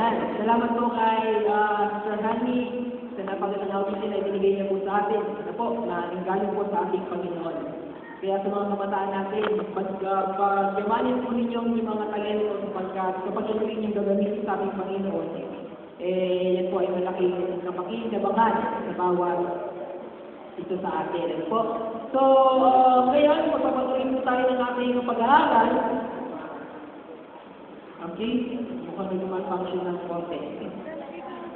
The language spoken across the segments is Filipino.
Yan. Salamat po kay Sir Hanny sa napagandang outing na ibinigay niya po sa atin. Ano po, na galing po sa ating Panginoon. Kaya sa mga kabataan natin, pagyamanin po ninyong yung mga talento sapagkat kapag ito ninyong gagamitin sa ating Panginoon, yan po ay malaking kapakinabangan sa bawat ito sa atin. Ano po? So, ngayon, magpapatuloy po tayo ng ating pag-aaral. Okay? Mukhang naman function ng konti.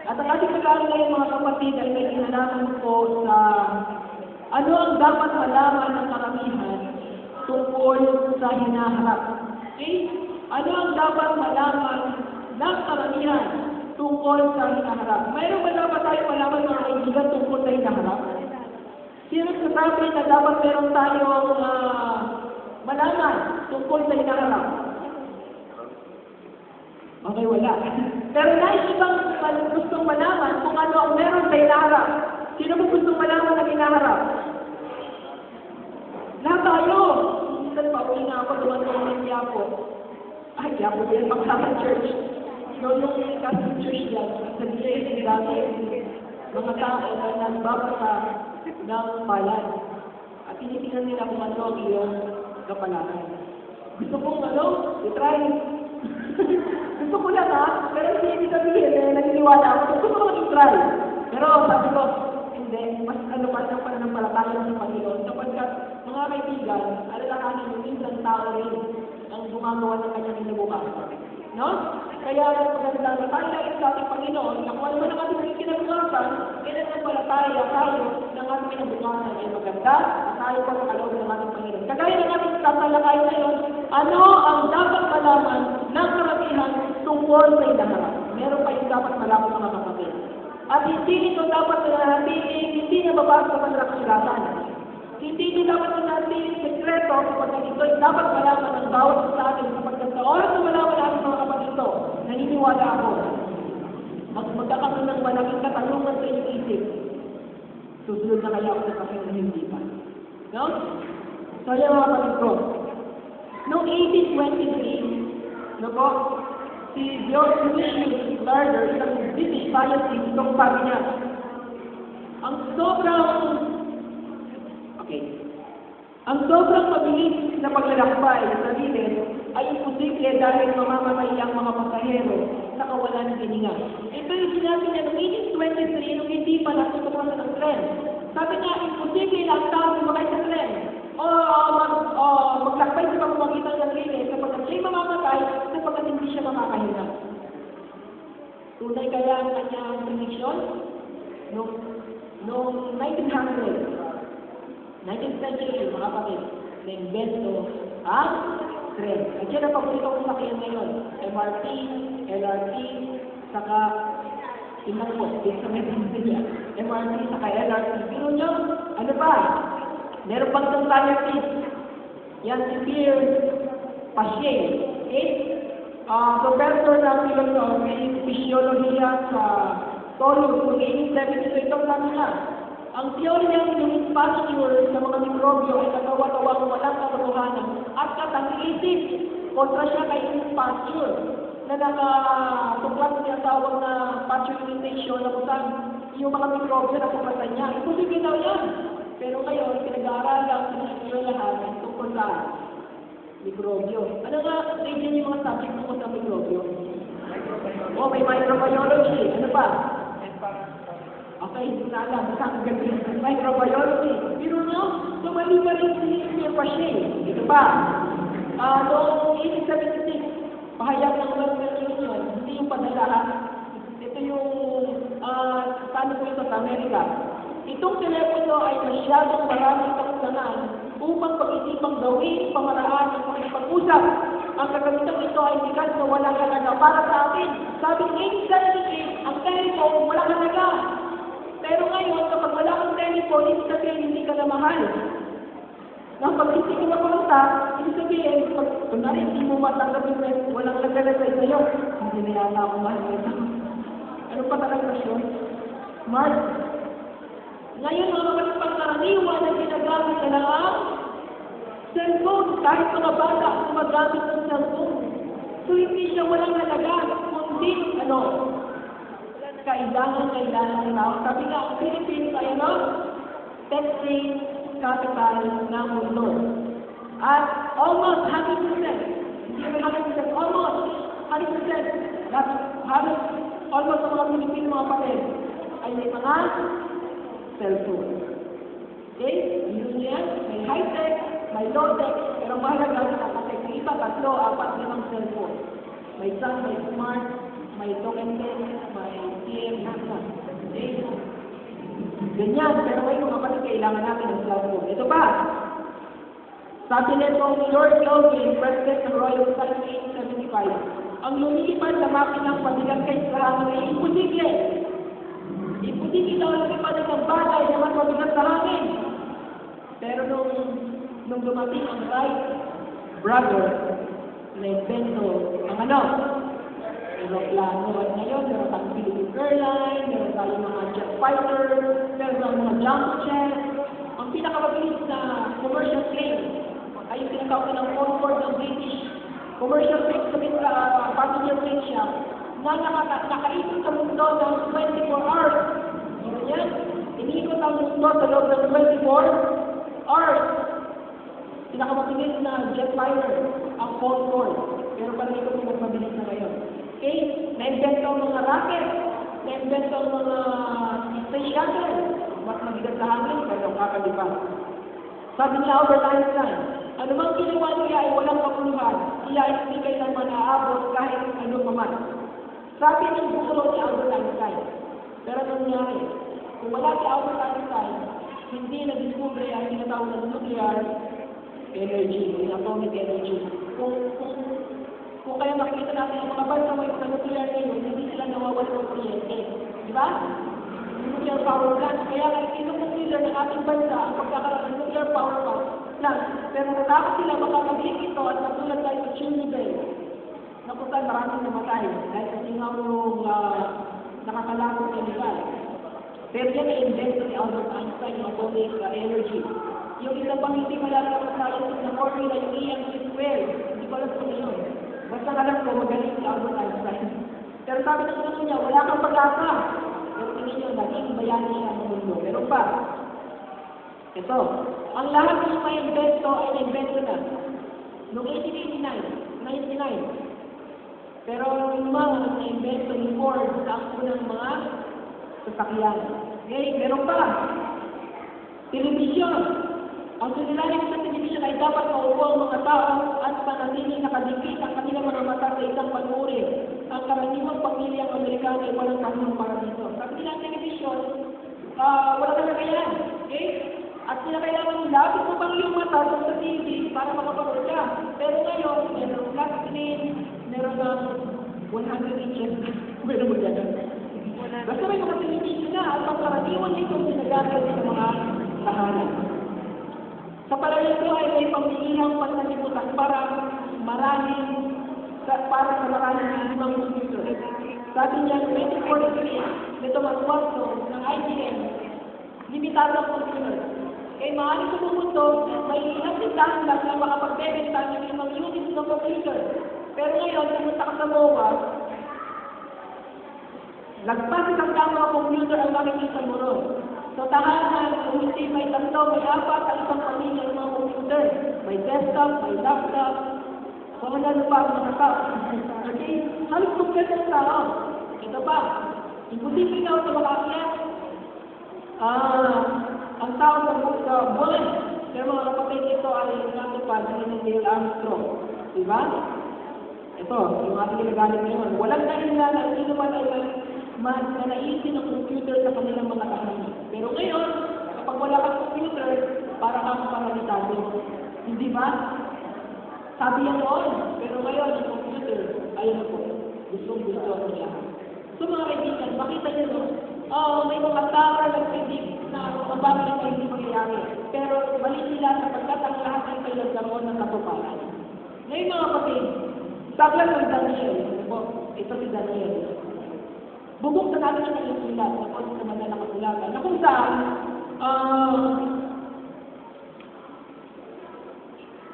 At ang ating pag-aaral ngayon, mga kapatid, ay may kinalaman po sa ano ang dapat malaman ng karamihan tungkol sa hinaharap. Okay? Ano ang dapat malaman ng karamihan tungkol sa hinaharap? Mayroon ba dapat tayo malaman mga kaibigan tungkol sa hinaharap? Sino nagsasabi na dapat meron tayong malaman tungkol sa hinaharap? Okay, wala. Pero nais ibang gustong malaman kung ano ang meron sa hinaharap. Sino mo gustong malaman ang hinaharap? Lahat tayo. Minsan pa, uwi na ako, tuwan-tuwan ng Yapo. Ay, Yapo din, Pagsakan Church. Yung Catholic Church yan, sa DJC dati, mga tao na nagbabasa ng palad. At tinitingnan nila kung ano ang iyong kapalaran. Gusto kong i-try. Gusto ko lang pero hindi sabihin, naniniwala ako. Gusto ko i-try. Pero sabi ko, hindi, mas mas ang pananampalataya ng Panginoon. Sapagkat, mga kaibigan, alalahanin yung minsan tao rin ang gumagawa ng kanyang kinabukasan. No? Kaya maganda na tayo dahil sa ating Panginoon, na kung ano man ang ating kinabukasan, pinanampalataya tayo ng ating kinabukasan ay maganda, at tayo pa sa kaloob ng ating Panginoon. Kagaya ng ating tatalakay ngayon, ano ang dapat malaman ng karamihan tungkol sa hinaharap? Meron pa yung dapat malaman mga kapatid. At hindi ito dapat hindi nababasa sa panraksulatan. Hindi ito dapat nanatiling sekreto kapag ito ay dapat malaman ng bawat sa atin kapag sa oras na malaman natin mga kapatid ito, naniniwala ako. Magkakaroon ng malaking katanungan sa inyong isip. Susunod na kaya ako sa kapag na hindi pa. No? So yan mga kapatid ko. Noong 1823, no po, si George William Lardner, isang British scientist, itong sabi niya, ang sobrang mabilis na paglalakbay sa lilim ay imposible dahil mamamatay ang mga pasahero sa kawalan ng hininga. Ito yung sinabi niya noong 1823, nung hindi pa natutukan ng tren. Sabi niya, imposible na ang tao sumakay sa tren o maglakbay sa pamamagitan ng lilim kapag siya'y mamamatay sapagkat hindi siya makakahinga. Tunay kaya ang kanyang prediction? Noong 19th century, mga kapatid, na-invento ang tren. At yan ang paborito kong sakyan ngayon. MRT, LRT, saka tingnan po, din sa may niya. MRT, saka LRT. Pero nyo, ano ba? Meron pang isang scientist. Yan si Pierre Pache. Okay? Professor ng physiologiya sa Toulouse, noong 1872, itong sabi niya, ang theory ng pasture sa mga mikrobyo ay katawa-tawang walang katotohanan at katang-isip kontra siya kay pasture na nakatuklat niya tawag na pasteurization na kung yung mga mikrobyo na pumatan niya. Imposible daw yan. Pero ngayon, pinag-aaralan sa lahat tungkol sa mikrobyo. Ano nga, region yung mga subject tungkol sa mikrobyo? May microbiology. Ano pa? Okay, hindi na alam. Masang gabi. Microbiology. Pero nyo, sumali pa rin si Pierre Pache. Ito pa. Noong 1876, pahayag ng World Union, hindi yung padala. Ito yung, paano po ito sa Amerika. Itong telepono ay masyadong maraming kakulangan upang pag-isipang gawin pamaraan ng pag-usap. Ang kagamitang ito ay bigas na walang halaga para sa atin. Sabi ng 1878, ang telepono walang halaga. Pero ngayon, kapag wala kang telephone, ibig sabihin hindi ka na mahal. Nang pag-isip ka na pumunta, ibig sabihin, kunwari hindi mo matanggap yung walang naglalagay sa'yo, hindi na yata ako mahal nito. Ano pa talaga yun? Mark. Ngayon, mga kapatid pangkaraniwan na ginagamit na lang ang cellphone. Kahit mga bata gumagamit ng cellphone. So, hindi siya walang halaga, kundi, kailangan ng tao. Sabi nga, ang Philippines ay ano? Texting capital ng mundo. At almost 100%, hindi naman 100%, almost 100%, that's almost ang mga Pilipino mga kapatid ay may mga cellphone. Okay? Yun yan, may high-tech, may low-tech, pero mahalaga sa high-tech. May iba, 3, 4, 5 cellphone. May sun, may smart, may token tech, may PM, nasa. Okay? Ganyan, pero ngayon mga kapatid, kailangan natin ng cellphone. Ito pa, sabi nito ni Lord Kelvin, President ng Royal Society 1875, ang lumilipad na makinang pabigat kay sa hangin ay imposible. Imposible daw lumipad ng bagay na mas mabigat sa hangin. Pero nung dumating ang right brother, na-invento ang ano? Aeroplano. At ngayon, meron tayong Philippine Airlines, meron tayong mga jet fighter, meron tayong mga jump jet. Ang pinakamabilis na commercial plane ay yung tinatawag ng Concorde ng British. Commercial plane sa passenger plane siya na nakaikot sa mundo ng 24 hours. Ano yan? Iniikot ang mundo sa loob ng 24 hours. Pinakamabilis na jet fighter, ang Concorde. Pero parang ito yung nagmabilis na ngayon. Okay? Na-invento ang mga rocket, na-invento ang mga space shuttle. Mas mabigat sa hangin, pero kakalipan. Sabi ni Albert Einstein, anumang ginawa niya ay walang kapuluhan, siya ay hindi kailanman naaabot kahit ano paman. Sabi ng guro ni Albert Einstein. Pero nangyari, kung wala si Albert Einstein, hindi na-discover ang tinatawag ng nuclear energy, yung atomic energy. Kung kaya makikita natin ang mga bansa may sa nuclear ngayon, hindi sila nawawala ng kuryente. Di ba? Nuclear power plant. Kaya kinukonsider ng ating bansa ang pagkakaroon ng nuclear power plant. Pero natakot sila baka mag-leak ito at natulad tayo sa Chernobyl. Nakutan maraming namatay dahil sa singawang nakakalakot na nila. Pero yan ay invento ni Albert Einstein ng atomic energy. Yung isa pang hindi malalaman sa science na formula, yung EMC square. Hindi ko alam kung yun. Basta alam ko, magaling si Albert Einstein. Pero sabi ng gusto niya, wala kang pag-asa. Pero tingin niyo, naging bayani siya ng mundo. Pero pa, ito, ang lahat ng mga invento ay na-invento na. Noong 1999. Pero yung mga na-invento ni Ford ang unang mga sasakyan. Okay, meron pa. Television. Ang suliranin sa television ay dapat maupo ang mga tao at panatiling nakadikit ang kanilang mga mata sa isang panuri. Ang karaniwang pamilyang Amerikano ay walang tanong para dito. Sabi nila ang television, wala talaga yan. Okay? At kinakailangan nila, ito pang yung mata sa TV para makapanood ka. Pero ngayon, meron flat screen, meron ng 100 inches. Meron mo dyan. Basta may mga television na at ang karaniwan nito sinagamit sa mga tahanan. Sa palagay ko ay may pamilihang panalimutan para sa maraming computer. Sabi niya, 2043, nito Watson ng IBM, limitado ang computer. Kaya maaaring sa mundo, may inasistahan lang na makapagbebenta ng limang units ng computer. Pero ngayon, pumunta ka sa MOA, lagpas isang mga computer ang makikita mo ron. So, tahanan, kung hindi may 3, may 4, ang isang pamilya ng mga computer. May desktop, may laptop, so ano pa ang mga tao. Okay? Halos kompleto ng tao. Ito pa, imposible daw sa makakyat. Ang tao sa bulan. Pero mga kapatid, ito ay natupad ni Neil Armstrong. Diba? Ito, yung ating ginagamit ngayon. Walang dahilan na sino man ay mananaisip ng computer sa kanilang mga tahanan. Pero ngayon, kapag wala kang computer, para kang paralitado. Hindi ba? Sabi yan noon. Pero ngayon, ang computer, ayun po. Gustong-gusto ako niya. So mga kaibigan, makita niyo no? May mga tao na nag-predict na ang bagay na hindi mangyayari. Pero mali sila sapagkat ang lahat ay may nagkaroon ng katuparan. Ngayon mga kapatid, saglan ng Daniel. Ito si Daniel. Bubuksan natin siya ng sulat, tapos naman na nakasulatan, na kung saan,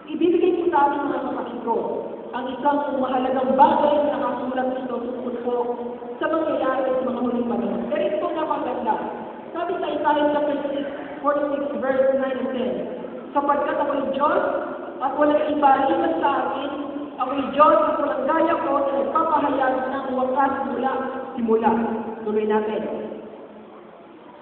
ibibigay ko sa ating mga kapatid ko ang isang mahalagang bagay na nakasulat nito tungkol po sa mangyayari at mga huling panahon. Pero sila. Sabi sa Isaiah chapter 46, verse 9 and 10, sapagkat ako'y Diyos at walang iba liban sa akin, ako'y Diyos at walang gaya ko na nagpapahayag ng wakas mula simula. Tuloy natin.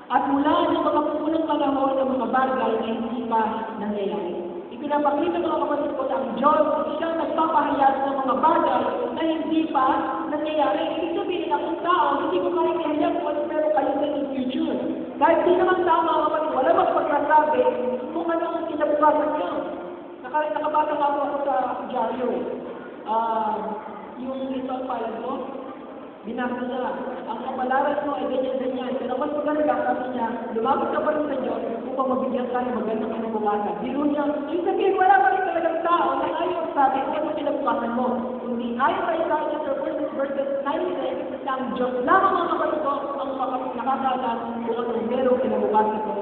At mula ng mga unang panahon ng mga bagay na hindi pa nangyayari. Ipinapakita mga kapatid ko na ang Diyos siyang nagpapahayag ng mga bagay na hindi pa nangyayari. Ibig sabihin akong tao, hindi ko kaya ihayag kung ano meron kayo sa in future. Kahit di naman tao mga kapatid, wala mas pagkasabi kung ano ang kinabukasan nyo. Nakabata nga ako sa dyaryo. Yung little pilot ko, binasa niya, ang kapalaran mo ay ganyan-ganyan. Pero mas maganda, sabi niya, lumapit ka pa rin sa Diyos upang mabigyan ka ng magandang kinabukasan. Dilo niya, yung sabihin, wala pa rin talagang tao na ayaw sabi kung ano kinabukasan mo. Kundi ayaw tayo sa akin sa verses 9 na ang Diyos lamang mga kapatid ko ang nakakaalam kung ano merong kinabukasan ko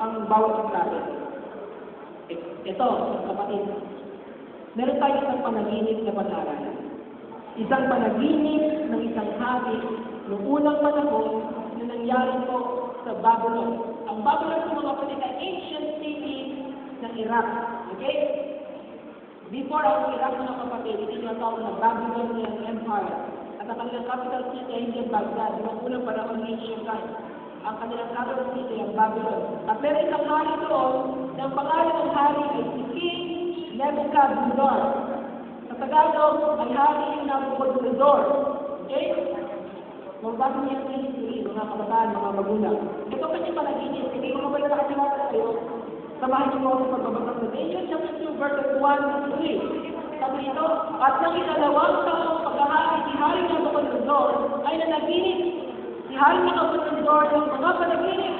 ang bawat sabi. Ito, kapatid, meron tayo isang panaginip na pag-aaralan. Isang panaginip ng isang hari noong unang panahon na nangyari po sa Babylon. Ang Babylon po mga kapatid ay ancient city ng Iraq. Okay? Before ang Iraq mga kapatid, ito yung tawag na Babylonian Empire. At ang kanilang capital city ay hindi Baghdad. Noong unang panahon ng ancient times. Ang kanilang capital city ay Babylon. At meron isang hari doon na ang pangalan ng hari ay si King Nebuchadnezzar. Sa Tagalog ay hari ng Nabucodonosor. Okay? Magbasa niya ang history, mga kabataan, mga magulang. Ito kanyang panaginip. Hindi ko mabala na kasinata kayo. Samahan niyo ako sa pagbabasa sa Daniel chapter 2, verses 1 and 3. Sabi ito, at ng ikalawang taong paghahari si Hari Nabucodonosor ay nanaginip. Si Hari Nabucodonosor ng mga panaginip.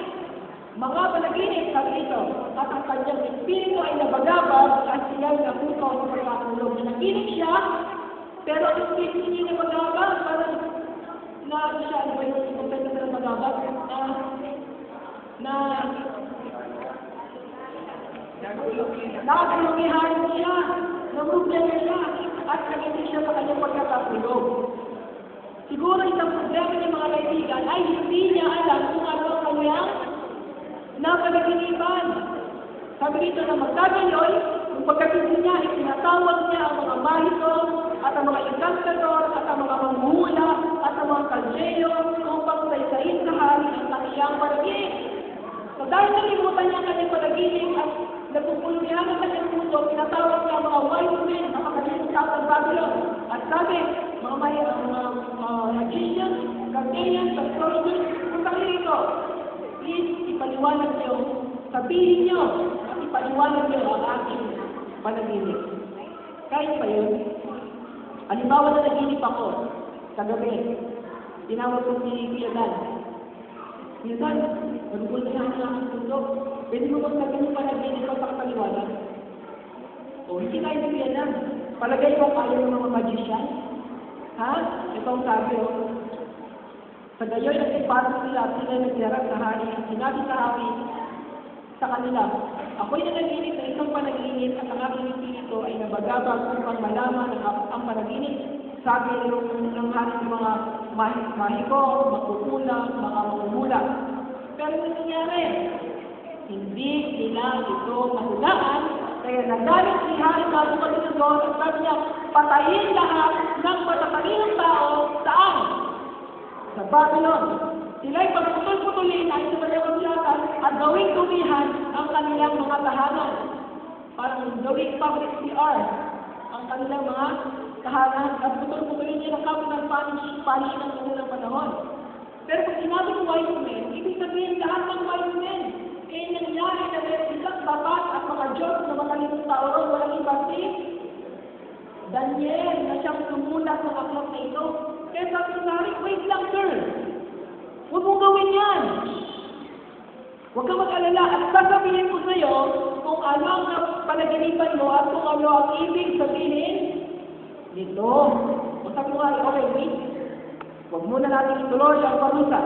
Mga panaginip, sabi ito, at ang kanyang espiritu ay nabagabag at siya ay napukaw sa pagkakulog. Nanaginip siya, pero ang espiritu niya nabagabag, parang na siya, ano ba yung ipagpenta na nabagabag? Nakagulumihan siya, namugyan siya, at nagiging siya sa kanyang pagkakakulog. Siguro isang problema ng mga kaibigan ay hindi niya alam kung ano ang kanyang napanaginipan. Sabi dito na magkagayoy, kung pagkagising niya, itinatawag niya ang mga mahito, at ang mga encantador, at ang mga manghula, at ang mga kaljeyo, upang saysayin sa hari ang kaniyang panaginip. So dahil nalimutan niya ang kanyang panaginip at nagpupulungan ang kanyang puso, pinatawag niya ang mga wise men na makalimutan sa Babylon. At sabi, mga magicians, Chaldeans, astrologers, punta kayo rito. Please, ipaliwanag niyo, sabihin niyo, at ipaliwanag niyo ang aking panaginip. Kahit pa yun, halimbawa na naginip ako, kagabi, tinawag ko si Kuya Dan. Kuya Dan, magugol na lang ang aking puso. Pwede mo magsabi yung panaginip ko sa kapaliwanag? O, hindi tayo si Kuya Dan. Palagay ko kayo ng mga magician. Ha? Ito ang sabi, o. Sa gayoy at ipasok sila nagsiharap sa hari. Ang sinabi sa hari sa kanila, ako'y nanaginip na isang panaginip at ang aking espiritu ay nabagabag upang malaman ang panaginip. Sabi ng hari ng mga mahiko, makukulang, mga mamumula. Pero ano nangyari? Hindi nila ito mahulaan. Kaya nagalit si Hari Nabucodonosor at sabi niya, patayin lahat ng matatalinong tao saan? Sa Babylon. Sila'y pagputol-putulin ay sumalawang siyatan at gawing tumihan ang kanilang mga tahanan. Parang gawing public CR ang kanilang mga tahanan at putol-putulin niya ng capital punishment ng unang panahon. Pero kung sinabi ng wise men, ibig sabihin lahat ng wise men, kaya nangyari na meron isang tapat at mga Diyos na makalimang tao ron, walang iba si Daniel na siyang sumulat ng aklat na ito. Kaya sabi ng hari, wait lang sir, huwag mong gawin yan. Huwag kang mag-alala at sasabihin ko sa iyo kung ano ang panaginipan mo at kung ano ang ibig sabihin nito. O sabi ng hari, okay, wait. Huwag muna natin ituloy ang parusa.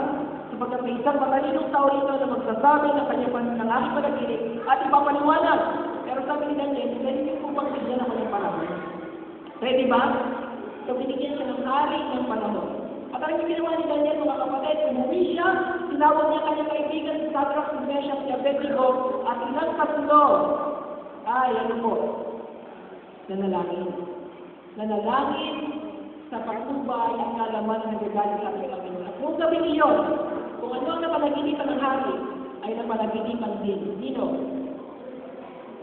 Sapagkat may isang matalinong tao rito na magsasabi ng kanyang aking panaginip at ipapaliwanag. Pero sabi ni Daniel, hindi ko pang bigyan ako ng panahon. Ready ba? So binigyan siya ng hari ng panahon. At ang ginawa ni Daniel, mga kapatid, umuwi siya, tinawag niya kanyang kaibigan si Shadrach, si Meshach, si Abednego, at ilang tatlo ay ano po? Nanalangin. Nanalangin sa patnubay ang kalaman na nagagalit sa ating Panginoon. At kung gabi niyon, kung ano ang napanaginipan ng hari, ay napanaginipan din. Dino?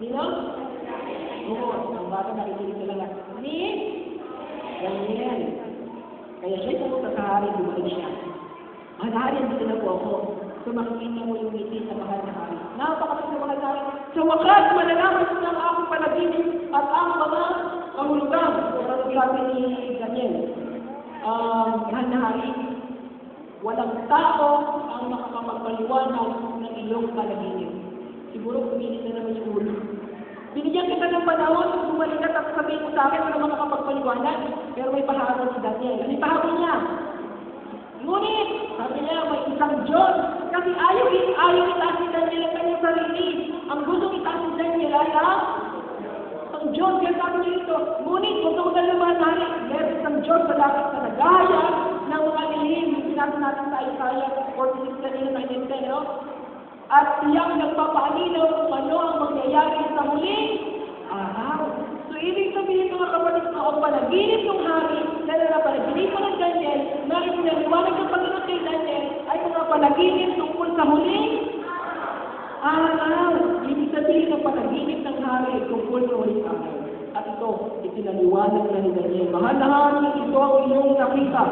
Dino? Oo, ang bata nakikinig talaga. Ni Daniel. Kaya siya pumunta sa hari, bumalik siya. Mahal na hari, dito na po ako. So makikita mo yung ngiti sa mahal na hari. Napakasal na mahal na hari. Sa wakas, malalaman ko ng aking panaginip at ang mga kahulugan. Parang sabi ni Daniel, mahal na hari, walang tao ang makakapagpaliwanag ng iyong panaginip. Siguro pumilit na naman yung ulo. Binigyan kita ng panahon, bumalik at sabihin mo sa akin, wala makakapagpaliwanag. Pero may pahabol si Daniel. Ano yung pahabol niya? Ngunit, sabi niya, may isang Diyos. Kasi ayaw itaas ni Daniel ang kanyang sarili. Ang gusto itaas ni Daniel ay ang Diyos. Kaya sabi niya ito, ngunit, huwag ako nalumanari. Meron isang Diyos sa dapat na nagaya ng mga lihim. Yung sinabi natin sa Isaiah 46 kanina, 1910, no? At siyang nagpapaalinaw kung ano ang mangyayari sa huling araw. So, ibig sabihin mga kapatid ko, ang panaginip ng hari, dahil na panaginip ng Daniel, na isinaliwanag ng Panginoon kay Daniel, ay mga panaginip tungkol sa huling araw. Ibig sabihin ng panaginip ng hari tungkol sa huling araw. At ito, isinaliwanag na ni Daniel. Mahal na hari, ito ang iyong nakita.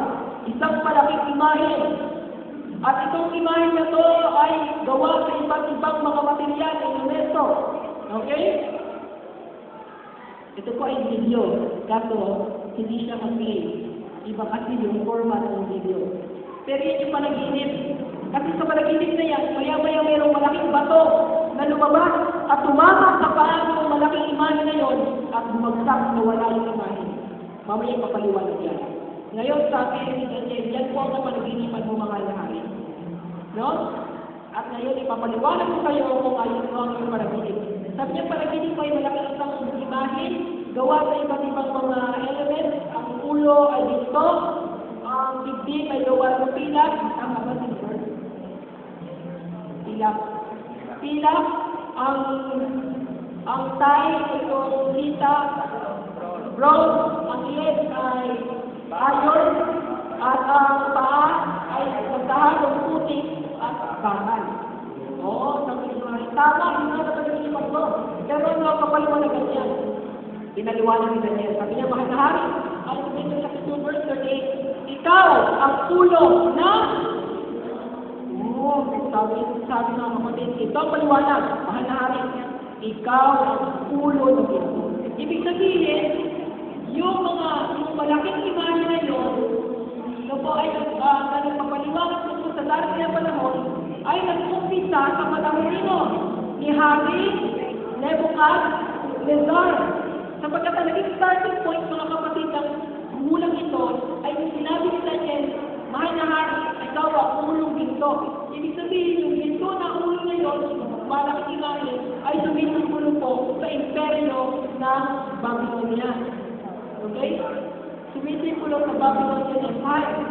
Isang malaking imahe. At itong imahe na to ay gawa sa iba't ibang mga material, elemento. Okay? Ito po ay video. Kaso, hindi siya mag-play. Iba kasi yung format ng video. Pero yun yung panaginip. Kasi sa panaginip na yan, maya-maya mayroong malaking bato na lumabas at tumapak sa paan ng malaking imahe na yon at bumagsak na wala yung imahe. Mamaya papaliwanag yan. Ngayon, sabi ni Daniel, yan po ang panaginipan mo mga hari. No? At ngayon, ipapaliwanag ko kayo kung ayun ko ang iyong panaginip. Sabi niya, panaginip ko ay malaking isang imahe, gawa sa iba't ibang mga elements. Ang ulo ay dito, ang dibdib ay gawa sa pilak. Tama ba, Silver? Pilak. Pilak, ang tayo ay itong sita, bronze, ang leg ay iron, at ang paa ay nagkahalong putik at bakal. Oo, sabi ko nga, tama, hindi na napag-iipan ko. Pero ano, kapaliwanagan yan. Pinaliwanag ni Daniel. Sabi niya, mahal na hari, ay sabihin sa 2 verse 38, ikaw ang ulo na sabi ng kapatid, ito ang paliwanag, mahal na hari, ikaw ang ulo na ito. Ibig sabihin, yung malaking imahe na yun, ito po ay nagpapaliwanag tungkol sa darating na panahon, ay nag-umpisa sa panahon ni Hari Nebuchadnezzar. Sapagkat ang naging starting point, mga kapatid, ng mulang ito, ay sinabi ni Daniel, mahal na hari, ikaw ang ulong ginto. Ibig sabihin, yung ginto na ulo na yun, malaking imahe, ay sumisimbolo po sa imperyo ng Babylonia. Okay? Sumisimbolo sa Babylonian Empire.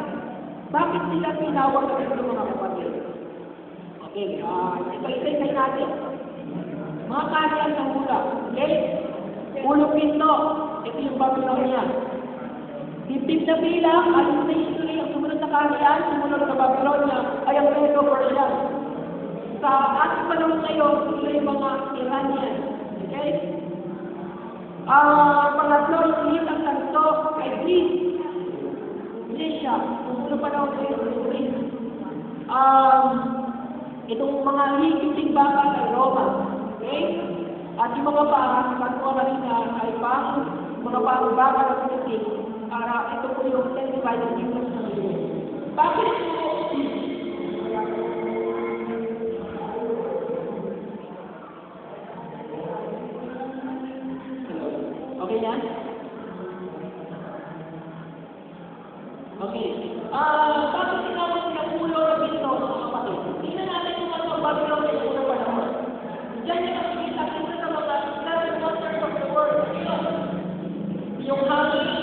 Bakit sila tinawag ng ito, mga kapatid? Okay, ito natin. Mga kaharian ng mula. Okay? Ulong ginto, ito yung Babylonia. Dibdib na bilang, alis na history, ang sumunod na kaharian, sumunod na Babylonia, ay ang Medo-Persian. Sa ating panahon ngayon, sila yung mga Iranian. Okay? Pangatlo, yung lihim ng santo ay Greece. Grecia. Sumunod panahon ngayon, Greece. Itong mga higiting bakal ay Roma. Okay? At yung mga parang, pagkuha kanina, ay mga parang bakal at higiting. Ito po yung 10 divided kingdoms ng Diyos. Bakit ito? Okay yan? Okay. Bakit tinawag ng ulo na ginto, mga kapatid? Tingnan natin kung ano ang Babylon na ito na panahon. Diyan yung nakikita sa mga 7 wonders of the world. Yung hangin,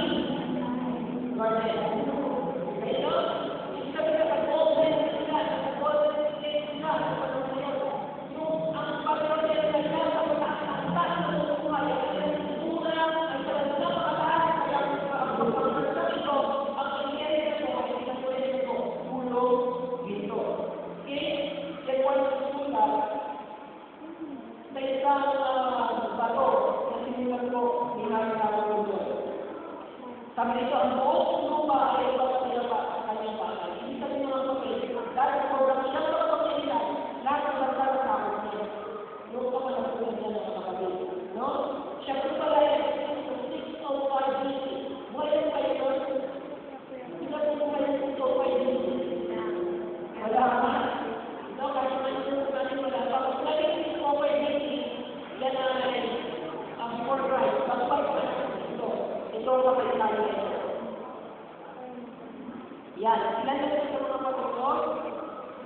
ilan na rin sa mga matulog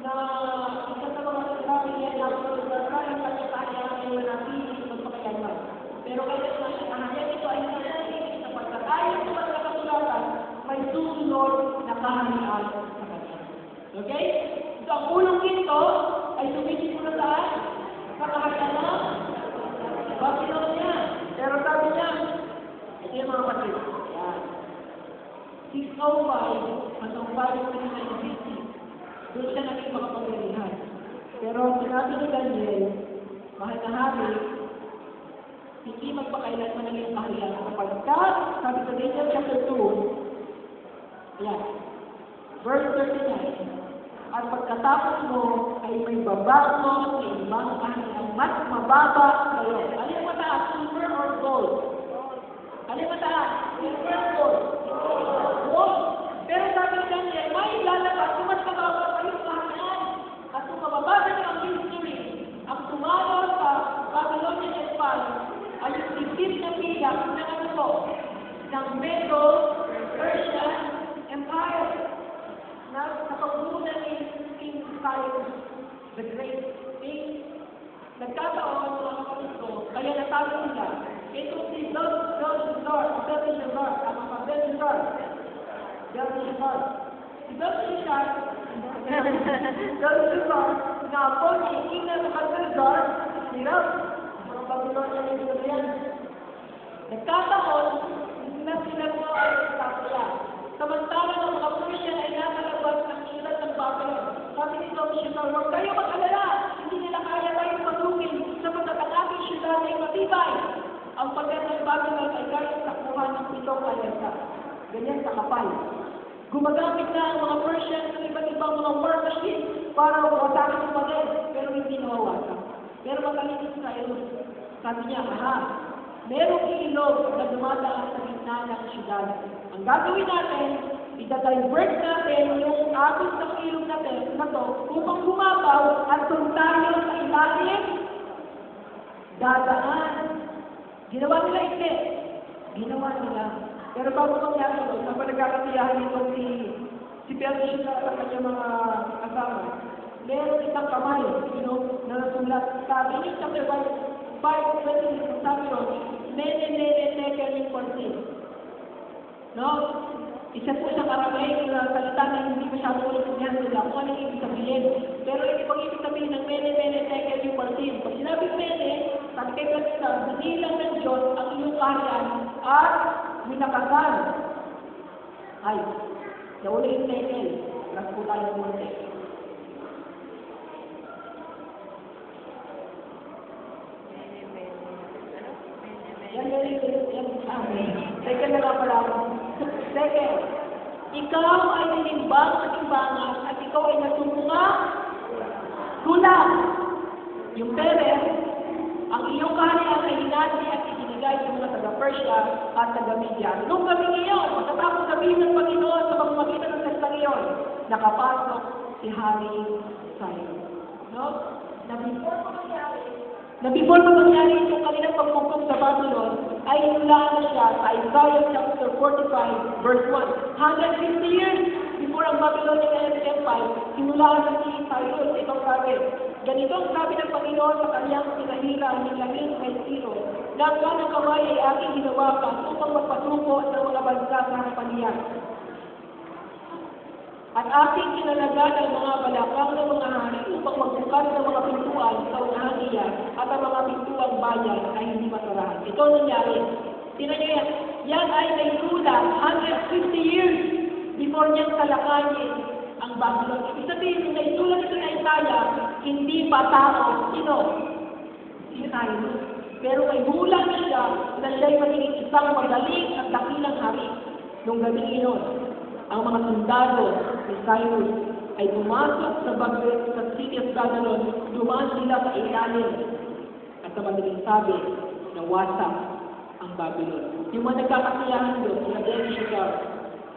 na isa sa mga sinabi niya na ang kanyang kanya-kanya ay manatili magpakailanman. Pero kaya nahanyan ito ay nanatili sapagkat ayon sa mga kasulatan, may susunod na kaharian sa kanya. Okay? So ang ulong ito ay sumisimula saan? Sa kaharian ng Babylonia. Pero sabi niya, ito yung mga kapatid. Yan. 605 hanggang 539 doon siya naging makapangyarihan. Pero sinabi ni Daniel, mahal na hari, hindi magpakailanman ng iyong kaharian. Kapagkat, sabi sa Daniel chapter 2, yan, verse 39, at pagkatapos mo ay may babago sa ibang kaharian mas mababa sa'yo. Ano yung mataas? Silver or gold? Ano yung mataas? Silver or gold? Gold. Pero sabi ni Daniel, may lalabas kung mas mababa sa iyong kaharian. At kung mababasa niyo ang history, ang tumalo sa Babylonian Empire ay yung isip na bilang ng ano po, ng Medo-Persian Empire na napagbunan ni King Cyrus the Great King. Nagkataon mga kapatid ko, kaya natalo nila. Ito si Belshazzar. Na po ni King Nebuchadnezzar, hirap, mga Babylonian ito yan. Nagkataon, na sila mo ay kapila. Samantala ng mga Persian ay nakalabas ng siyudad ng Babylon. Sabi ni Belshazzar, huwag kayo mag-alala, hindi nila kaya tayong patukin sapagkat ang ating siyudad ay matibay. Ang pagkat ng Babylon ay kaya takbuhan ng 7 alyansa. Ganyan sa kapal. Gumagamit na ang mga Persian ng iba't ibang mga war machine para wasakin ang bagay, pero hindi nawawasak. Pero magaling si Cyrus. Sabi niya, merong ilog na dumadaan sa gitna ng siyudad. Ang gagawin natin, ida-divert natin yung agos ng ilog natin na to upang bumabaw at kung tayo sa ilalim, dadaan. Ginawa nila hindi. Ginawa nila. Pero bago mangyari ito, sa panagkakatiyahan nito si Belshazzar at kanyang mga kasama, meron isang kamay, na nasulat. Sabi ni chapter 5:20, sabi ron, nene tekel yung konti. No? Isa po siyang Aramaic na salita na hindi masyado ulit niyan nila kung ano yung ibig sabihin. Pero yung ibig sabihin ng nene tekel yung konti. Pag sinabi nene, sabi kay Belshazzar, binilang ng Diyos ang iyong kaharian at winakasan. Ay, nauli yung tekel. Las po tayo ng konti. Yan sabi. Second na lang pala ako. Second, ikaw ay nilimbang sa timbangan at ikaw ay natutunga kulang. Yung Peres, ang iyong kaharian ay hinati at itinigay sa mga taga-Persia at taga-Media. Nung gabi ngayon, matapos sabihin ng Panginoon sa pamamagitan ng salita ngayon, nakapasok si Hari Cyrus. No? Na before pa mangyari itong kanilang pagpupong sa Babylon, ay inulaan na siya sa Isaiah chapter 45, verse 1. 150 years before ang Babylonian Empire, inulaan na si Cyrus. Itong sabi, ganito ang sabi ng Panginoon sa kanyang pinahira ng langit kay Tiro, na ang kanang kamay ay aking hinawakan upang magpatuko sa mga bansa sa harapan niya. At aking kinalagan ang mga balakang ng mga hari upang magbukas ng mga pintuan sa unahan niya at ang mga pintuang bayan ay hindi masarahan. Ito nangyari. Tingnan niyo yan ay naisulat 150 years before niyang talakayin ang Babylon. Ibig sabihin, nung naisulat ito na Isaiah, hindi pa tao. Sino? Si Cyrus. Pero may hula na siya na siya'y magiging isang magaling at dakilang hari. Nung gabi iyon, ang mga sundalo ni Cyrus ay pumasok sa city of Babylon, dumaan sila sa ilalim. At sa madaling sabi, nawasak ang Babylon. Yung mga nagkakasiyahan doon, sila Belshazzar,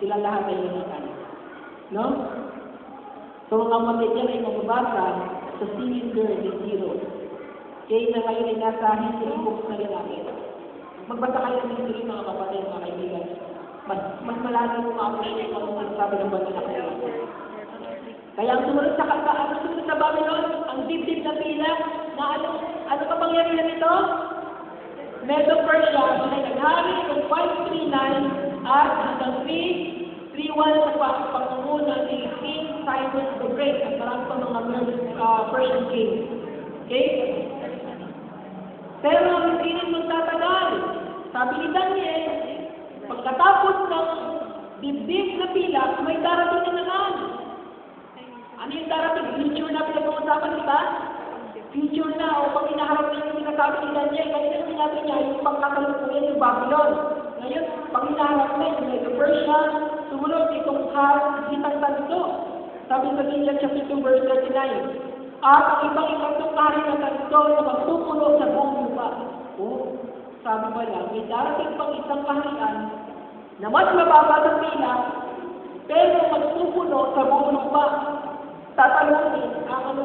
sila lahat ay namatay. No? So ang kapatid yan ay mababasa sa cylinder ni Zero. Kaya na ngayon ay nasa history books na rin natin. Magbasa kayo ng history mga kapatid, mga kaibigan. Mas malalim mo ma-appreciate kung ano sabi ng bansa na kayo. Kaya ang sumunod sa Babylon, ang dibdib na pila, na ano kapangyarihan nito? Medo-Persia, ay naghari ng 539 at hanggang 331 sa pangunguna ni King Cyrus the Great at marami pa mga Persian king. Okay? Pero hindi rin magtatagal. Sabi ni Daniel, pagkatapos ng dibdib na pila, may darating na naman. Ano yung darating? Future na pinag-uusapan, di ba? Future na, o pag inaharap na yung sinasabi ni Daniel, kanina sinabi niya, yung pagkakalukuyan yung Babylon. Ngayon, pag inaharap na yung Medo-Persia, sumunod itong hitang tanto. Sabi sa Daniel chapter 2 verse 39, at ang ibang kahit na tanto na magpupulo sa buong lupa. Oh, sabi ba lang, may darating pang isang kaharian na mas mababa sa pila, pero magpupulo sa buong lupa. Tatalunin ang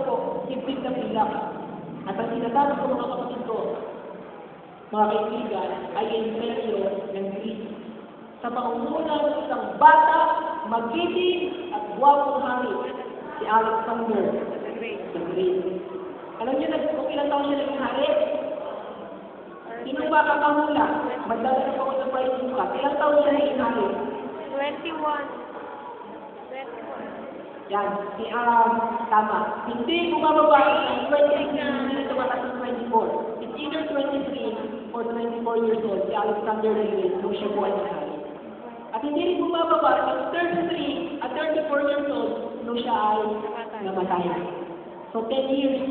dibdib na pila. At ang sinasabi ko mga kapatid ko, mga kaibigan, ay imperyo ng Greece. Sa pangunguna ng isang bata, magiting at guwapong hari, si Alexander the Great. Alam niyo na kung ilang taon siya naging hari? Sino ba kakahula? Magdala na ako sa price bukas. Ilang taon siya naging hari? 21. Yan, tama. Hindi bumababa ng 23 na tumataas ng 24. It's either 23 or 24 years old, si Alexander the Great, nung siya buhay na hari. At hindi rin bumababa ng 33 at 34 years old, nung siya ay namatay. So 10 years.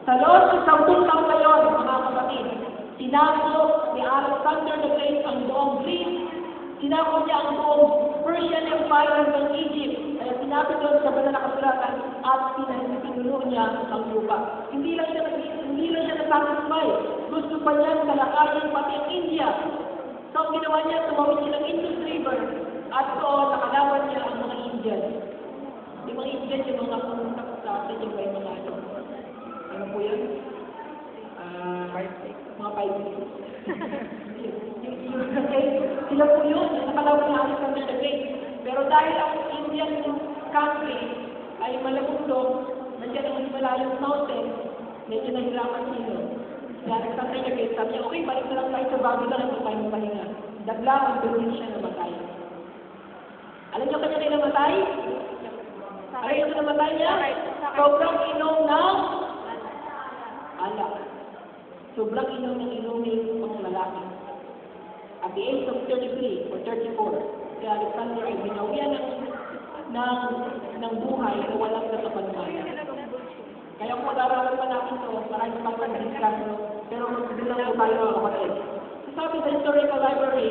Sa loob ng 10 taon na yun, mga kapatid, sinako ni Alexander the Great ang buong Greece, sinako niya ang buong Persian Empire ng Egypt. Kaya sinabi doon sa banal na kasulatan at pinuno niya ang lupa. Hindi lang siya nasatisfy. Gusto pa niya talakayin pati ang India. So ang ginawa niya, tumawid siya ng Indus River at doon nakalaban niya ang mga Indian. Yung mga Indian, yung mga pumunta sa atin, yung may mga ano po yan? Mga 5 sila po yun, nakalaban niya Alexander the Great. Pero dahil ang Indian country ay malabundong, nandiyan ang malayong mountain, medyo nahirapan sila. Si Alexander the Great, sabi niya, okay, balik na lang tayo sa Babylon, ito tayo mapahinga. Dagla, ang biruin siya namatay. Alam niyo kanya na namatay? Alam niyo namatay niya? Sobrang inom ng alak. Sobrang inom ng inumin mga lalaki. At the age of 33 or 34, si Alexander ay binawian ng buhay na walang natapanumaya. Kaya kung mag-aralan pa natin ito, marami pa pag-discuss, pero magsibilang po tayo mga kapatid. Sabi sa Historical Library,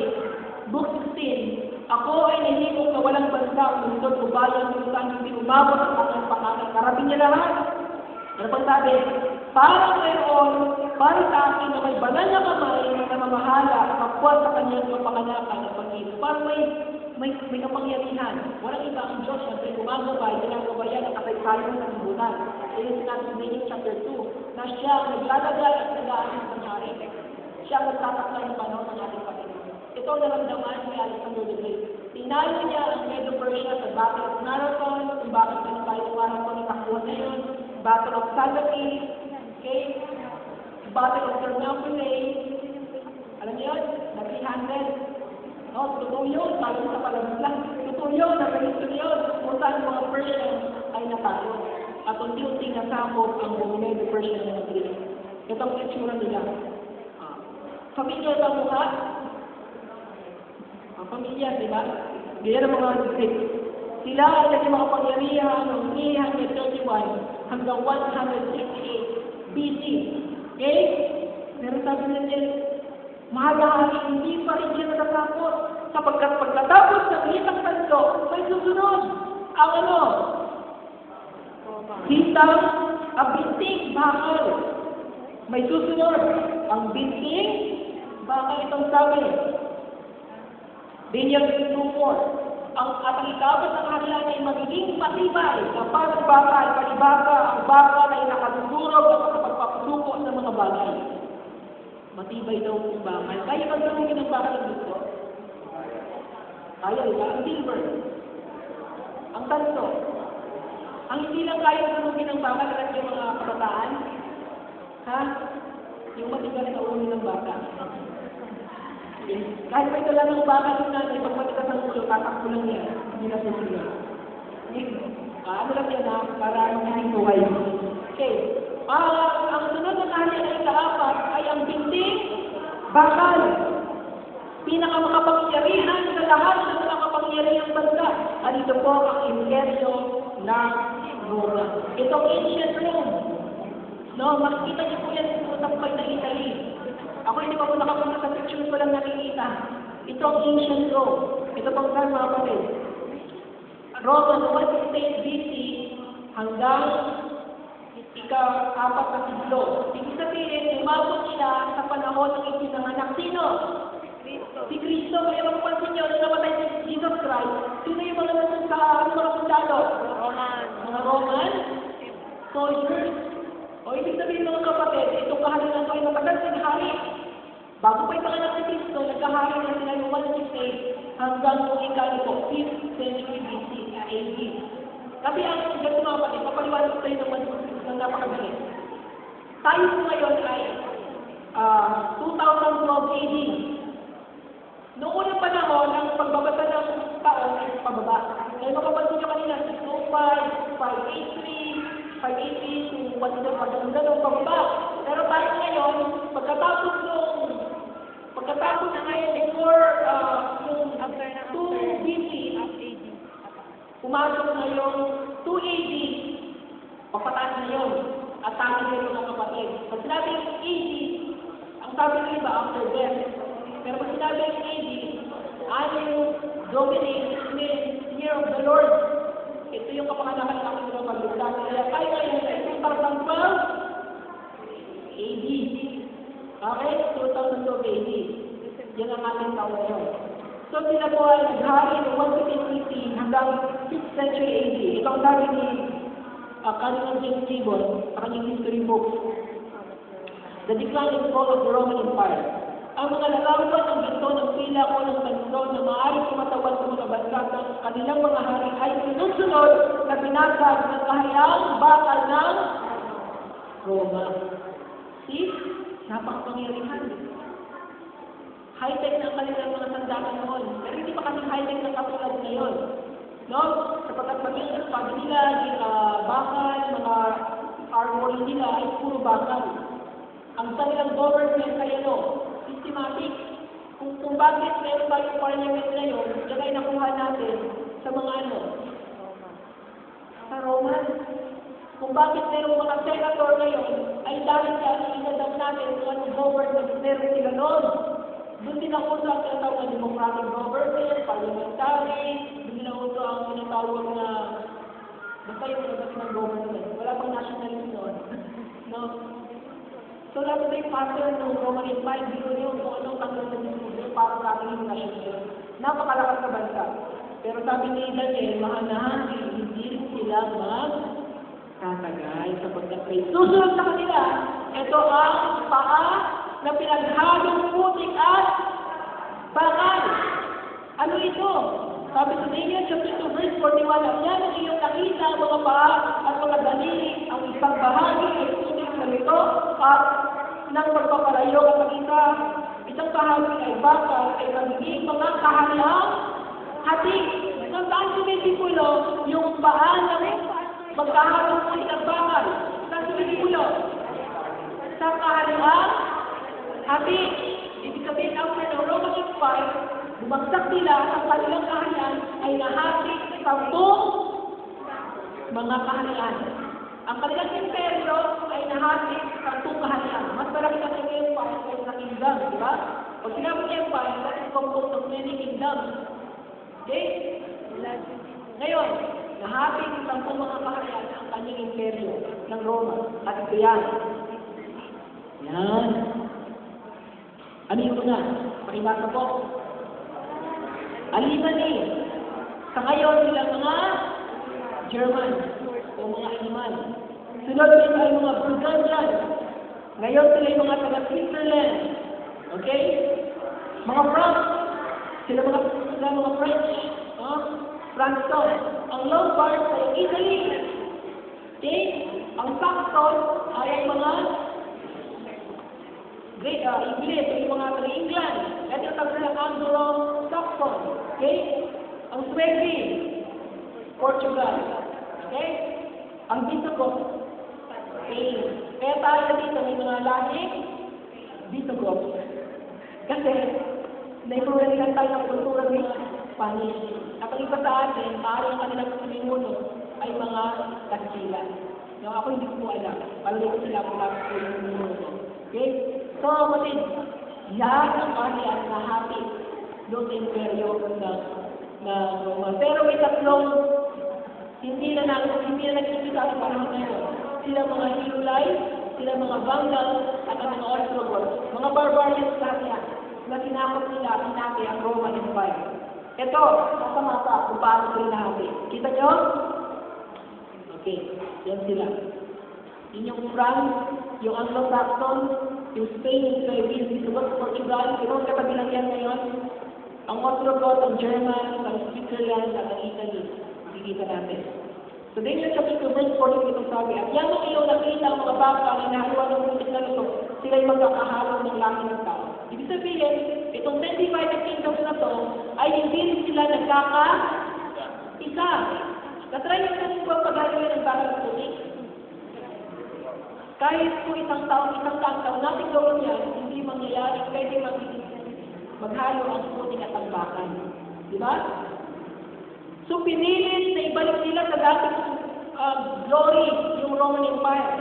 Book 16, ako ay nahimok na walang bansa o lungsod o bayan kung saan hindi umabot ang aking pangalan. Karating niya lahat. Ano pang sabi? Parang mayroon, para sa akin na may banal na kamay na namamahala kapwa sa kanyang kapanganakan at pag-ibig. Parang may kapangyarihan. Walang iba ang Diyos na gumagabay, ginagabayan ang kasaysayan ng sanlibutan. Ito sinabi sa Daniel chapter 2, na siya ang naglalagay at nag-aalis ng hari. Siya ang nagtatakay ng panahon ng ating Panginoon. Ito ang naramdaman ni Alexander the Great. Tinalo niya ang Medo-Persia sa Battle of Marathon, kung bakit na tayo marathon na takbuhan na yun, Battle of Salamis, okay? Battle of Thermopylae, alam niyo yun? Nag-300. No, totoo yun, tayo sa palabas lang. Totoo yun, nag-history yun, kung saan mga Persian ay natalo. At unti-unti nasakop ang buong Medo-Persian ng Greece. Ito ang itsura nila. Familiar ba mukha? Ang pamilya, di ba? Ganyan ang mga Greek. Sila ay naging mga pangyarihan ng 331 hanggang 168 BC. Okay? Pero sabi nila, mahalahan, hindi pa rin siya natatakot. Sapagkat pagkatapos ng hitang tanto, may susunod. Ang ano? Hitang, ang binting bakal. May susunod. Ang binting bakal itong sabi. Daniel 2:4. Ang ikabot ng harian ay magiging matibay kapag ang bakal, panibaka, ang bakal ay nakatutulog at nakapagpapasuko sa mga bagay. Matibay daw ang bakal. Kaya magdamugin ang bakal ng gusto. Kaya, diba? Ang silver. Ang tanso. Ang hindi lang kaya sunugin ng baka talaga yung mga kabataan. Ha? Yung matigas na ulo ng baka. Okay. Kahit pa ito lang ang baka yung nanay, pag matigas ang ulo, tatakbo lang yan. Hindi na susunod. Okay. Ano lang yan ha? Para hindi buhay. Okay. Ang sunod na kanya ay kaapat ay ang binting bakal. Pinakamakapangyarihan sa lahat ng mga kapangyarihang bansa. At ito po ang imperyo ng Roma. Itong ancient Rome. No, makikita niyo po yan sa tampay na Italy. Ako hindi pa po nakapunta sa pictures ko lang nakikita. Ito ang ancient Rome. Ito pang saan mga kapatid. Roman 168 BC hanggang ika-4 na siglo. Ibig sabihin, umabot siya sa panahon ng ipinanganak. Sino? Si Kristo. Kaya mapapansin niyo, nung namatay si Jesus Christ, sino yung mga nasun sa mga sundalo? Mga Roman soldiers. O ibig sabihin mga kapatid, itong kaharian ko ay matagal ng hari. Bago pa yung panganak si Kristo, nagkahari na sila yung 168 hanggang kung ika-ito, 5th century BC, AD. Kasi ang ganito mga kapatid, papaliwanag tayo naman ng napakagaling. Tayo po ngayon ay 2012 AD. Noong unang panahon, ang pagbabasa ng taon ay pababa. Kaya makapansin nyo kanina, 605, 583, 580 to 100, ganun pababa. Pero tayo ngayon, pagkatapos na ngayon, before yung 2 BC, pumasok na yung 2 AD, papataas na yun. At sabi nyo mga kapatid. Pag sinabing AD, ang sabi ng iba, after death. Pero pag sinabing AD, Anno Domini, Year of the Lord. Ito yung kapanganakan ng aking mga paglutas. Kaya tayo ngayon ay 2012 AD. Okay? 2012 AD. Yan ang ating taon ngayon. So sila po ay naghari ng 150 hanggang 6th century AD. Ito ang sabi ni Cardinal James Gibbon sa kanyang history book. The Decline and Fall of the Roman Empire. Ang mga lalawan ng ginto ng pila o ng banso na maaaring kumatawan sa mga bansa ng kanilang mga hari ay sunod-sunod na binasag ng kahayang bakal ng Roma. See? Napakapangyarihan. High-tech na ang kanilang mga sandakan noon. Pero hindi pa kasing high-tech na katulad ngayon. No? Sapagkat maging ang pagi nila, bakal, mga armory nila ay puro bakal. Ang kanilang government ay systematic. Kung bakit meron ba yung parliament na yun, yan ay nakuha natin sa mga sa Roman. Kung bakit meron mga senator ngayon, ay dahil sa inadap natin kung anong government meron sila noon. Doon din ako sa tinatawag na democratic government, parliamentary, doon din ako ang tinatawag na basta yung nagdating ng government. Wala pang nationalism noon. No? So, lahat na yung pattern ng Roman Empire, dito yun kung anong tanong na dito para sa ating yung nationalism. Napakalakas na bansa. Pero sabi ni Daniel, mahanahan, hindi sila magtatagal sapagkat may susunod sa kanila. Ito ang paa na pinaghalong putik at bakal. Ano ito? Sabi sa Daniel chapter 2 verse 41, yan ang iyong nakita mga paa at mga daliri, ang isang bahagi ay putik na nito at ng pagpapalayo at nakita isang bahagi ay bakal ay magiging mga kahariang hati. Nang saan sumisipulo yung paa na magkahalong putik at bakal? Saan sumisipulo? Sa kahariang hati. Ibig sabihin, after the Roman Empire, bumagsak nila ang kanilang kaharian ay nahati sa 10 mga kaharian. Ang kanilang imperyo ay nahati sa 2 kaharian. Mas marami na yung empire kaysa sa kingdom, di ba? Pag sinabi ng empire, that is composed of many kingdoms. Okay? Ngayon, nahati sa 10 mga kaharian ang kanyang imperyo ng Roma. At ito yan. Yan. Ano yung una? Pakibasa po. Alimani. Sa ngayon sila mga German o mga Aliman. Sunod sila ay mga Burgundian. Ngayon sila yung mga taga-Switzerland. Okay? Mga France. Sila mga French. France to. Ang Lombard ay Italy. Saxon ay ang mga English, o yung mga taga-England. Ito yung tawag ng Anglo-Saxon. Okay? Ang Swedish, Portugal. Okay? Ang Visigoth, Spain. Kaya tayo dito may mga lahing Visigoth. Kasi, na-influence lang tayo ng kultura ng Spanish. At ang iba sa atin, maaari ang kanilang sinimuno ay mga Kastila. No, ako hindi ko alam. Paano sila mula sa sinimuno. Okay? So, kapatid, yan ang kahit na happy doon sa imperyo ng Roma. Pero may tatlong hindi na nagkikita sa panahon ngayon. Sila mga Hilulay, sila mga Vandal, at ang mga Ostrogoths. Mga barbarians lahat yan. Na tinakot nila, hinati ang Roman Empire. Ito, nasa mata kung paano sila hinati. Kita nyo? Okay, yan sila. Yun yung France, yung Anglo-Saxon, yung Spain, yung Sweden, Visigoth, Portugal, pero ang katabilang yan ngayon, ang Ostrogoth, ang German, ang Switzerland, at ang Italy. Makikita natin. So, Daniel chapter 2, verse 14, itong sabi, at yan ang iyong nakita ang mga baka na inahaluan ng muntik na luto, sila ay magkakahalo ng lahi ng tao. Ibig sabihin, itong 25 kingdoms na to, ay hindi rin sila nagkaka-isa. Natry nyo na po pag-alawin ng baka ng putik. Kahit po isang taon natin gawin yan, hindi mangyayari, pwede maghalo ang putik at ang bakan. Di ba? So, pinilit na ibalik nila sa dating glory, yung Roman Empire.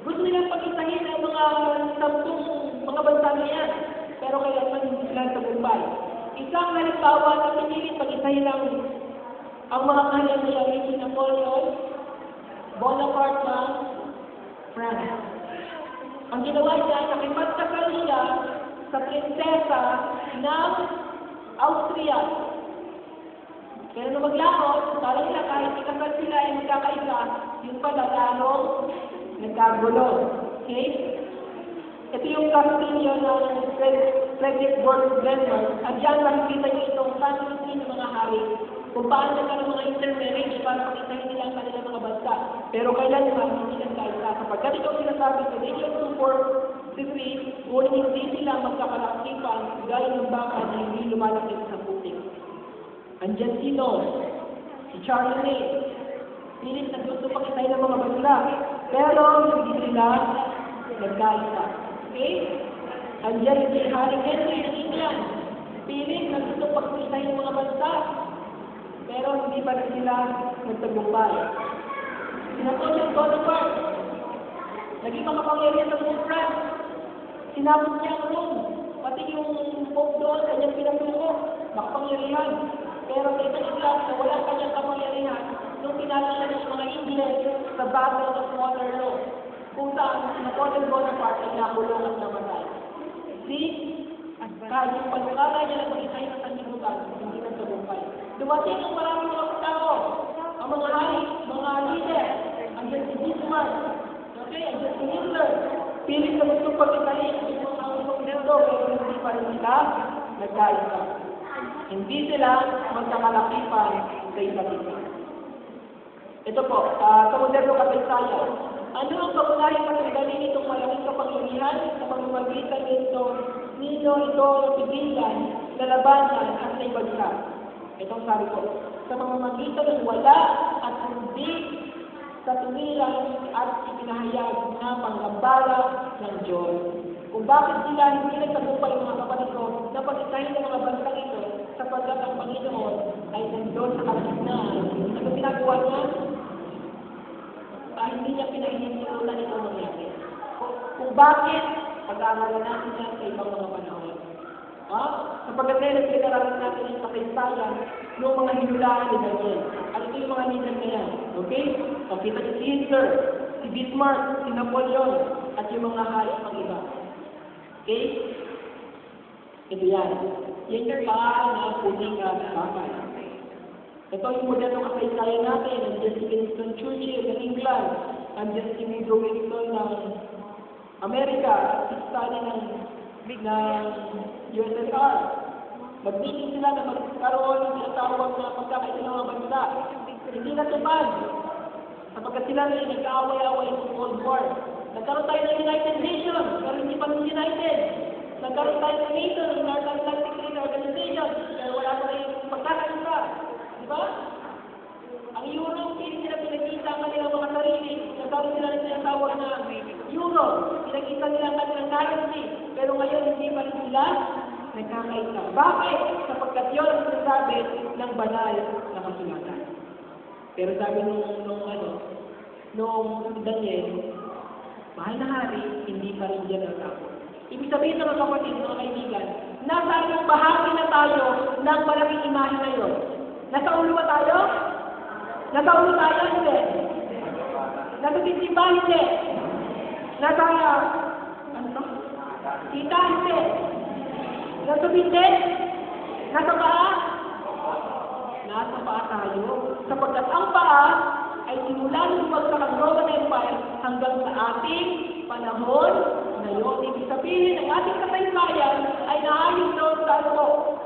Gusto nilang pag-isahin ang mga sampung mga bansa na yan. Pero kaya hindi sila tagumpay. Isang halimbawa na pinilit pag-isahin ang mga kanyang nila, si Napoleon Bonaparte ng France. Ang ginawa niya, nakipagkasal siya sa prinsesa ng Austria. Pero nung maglaot, kala nila kahit ikasal sila ay magkakaisa, yung pala lalong nagkagulo. Okay? Ito yung kastilyo ng Fredericksburg, Denmark. At dyan makikita nyo itong family ng mga hari. Kung paano nagkaroon ng mga intermarriage para pakisahin nila ang kanilang mga bansa. Pero kailan naman hindi nagkaisa. Kapag ito sinasabi sa Daniel 2:4-3, ngunit hindi sila magkakalakipan gaya ng baka na hindi lumalapit sa putik. Andyan sino? Si Charlemagne. Pilit na gusto pakisahin ng mga bansa. Pero hindi sila nagkaisa. Okay? Andyan si Harry Henry ng England. Pilit na gusto pakisahin ng mga bansa. Pero hindi pa rin sila nagtagumpay. Napoleon Bonaparte. Naging makapangyarihan ng buong France. Sinabot niya ang Rome. Pati yung Pope doon, kanyang pinatuko. Makapangyarihan. Pero sa isang England na wala kanyang kapangyarihan, nung pinalala ng mga English sa Battle of Waterloo, kung saan si Napoleon Bonaparte ay nakulong at namatay. See? Kahit yung pagkakala niya na mag-isahin ang kanyang lugar, hindi nagtagumpay. Dumating ang maraming mga tao, ang mga hari, mga leader, andyan si Bismarck, okay, andyan si Hitler, pilit na gusto pag-isahin ang mundo, pero hindi pa rin sila nagkaisa. Hindi sila magkakalakipan sa isa't isa. Ito po, sa moderno kasaysayan. Ano ang kaunahing katanggalin nitong malaking kapangyarihan sa pamamagitan nito pigilan, lalabanan at naibagsak? Itong sabi ko, sa pamamagitan ng wala at hindi sa tumilang at ipinahayag na panggambala ng Diyos. Kung bakit sila hindi nagtagumpay mga kapatid ko na pag-isahin ng mga bansang ito sapagkat ang Panginoon ay nandun sa kalagitnaan. Ano pinagawa niya? Hindi niya pinahihintulutan ito mangyari. Kung bakit, pag-aaralan natin yan sa ibang mga panahon. Sapagkat ngayon, pinaralan natin yung kasaysayan ng mga hinulaan ni Daniel. At ito yung mga leader na yan. Okay? O, kita niyo si Hitler, si Bismarck, si Napoleon, at yung mga hari pang iba. Okay? Ito yan. Yan yung na puning bakal. Ito yung modernong kasaysayan natin. Andiyan si Winston Churchill ng England. Andiyan si Woodrow Wilson ng Amerika. At si Stalin ng USSR. Mag-meeting sila na magkaroon ng tinatawag na pagkakaisa ng mga bansa. Hindi natupad. Sapagkat sapagkat sila rin nag-aaway-aaway ng Cold War. Nagkaroon tayo ng United Nations, pero hindi pa rin united. Nagkaroon tayo ng NATO, ng North Atlantic Treaty Organization, pero wala pa rin pagkakaisa. Di ba? Ang Europe, hindi sila pinagkita ang kanilang mga sarili. Nagkaroon sila ng sinasawag na Euro. Pinagkita nila ang kanilang currency. Pero ngayon, hindi pa rin sila nagkakaisa. Bakit? Sapagkat yun ang sinasabi ng banal na kasulatan. Pero sabi nung Daniel, mahal na hari, hindi pa rin dyan natapos. Ibig sabihin mga kapatid, mga kaibigan, nasa anong bahagi na tayo ng malaking imahe na yun? Nasa ulo ba tayo? Nasa ulo tayo? Hindi. Nasa tisimba? Hindi. Nasa, kita? Hindi. Nasa binte? Nasa paa? Nasa paa tayo. Sapagkat ang paa ay simula ng pagsak ng Roman Empire hanggang sa ating panahon ngayon. Ibig sabihin, ang ating kasaysayan ay naayos doon sa ano.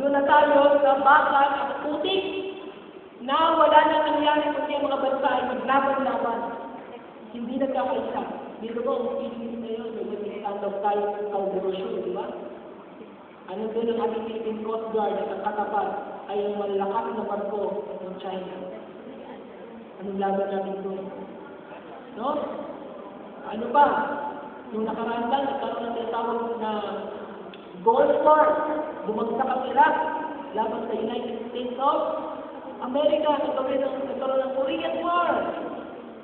Doon na tayo sa bakal at putik na wala na nangyari kundi ang mga bansa ay maglaban-laban. Hindi nagkakaisa. Dito po, ang Philippines na yun, stand-up tayo sa Calderosyon, di ba? Ano doon ang ating Philippine Coast Guard at ang katapat ay ang malakas na barko ng China. Anong laban natin doon? No? Ano ba? Nung nakaraan lang, nagkaroon ng tinatawag na Gulf War. Bumagsak ang Iraq laban sa United States of America. Nagkaroon ng Korean War.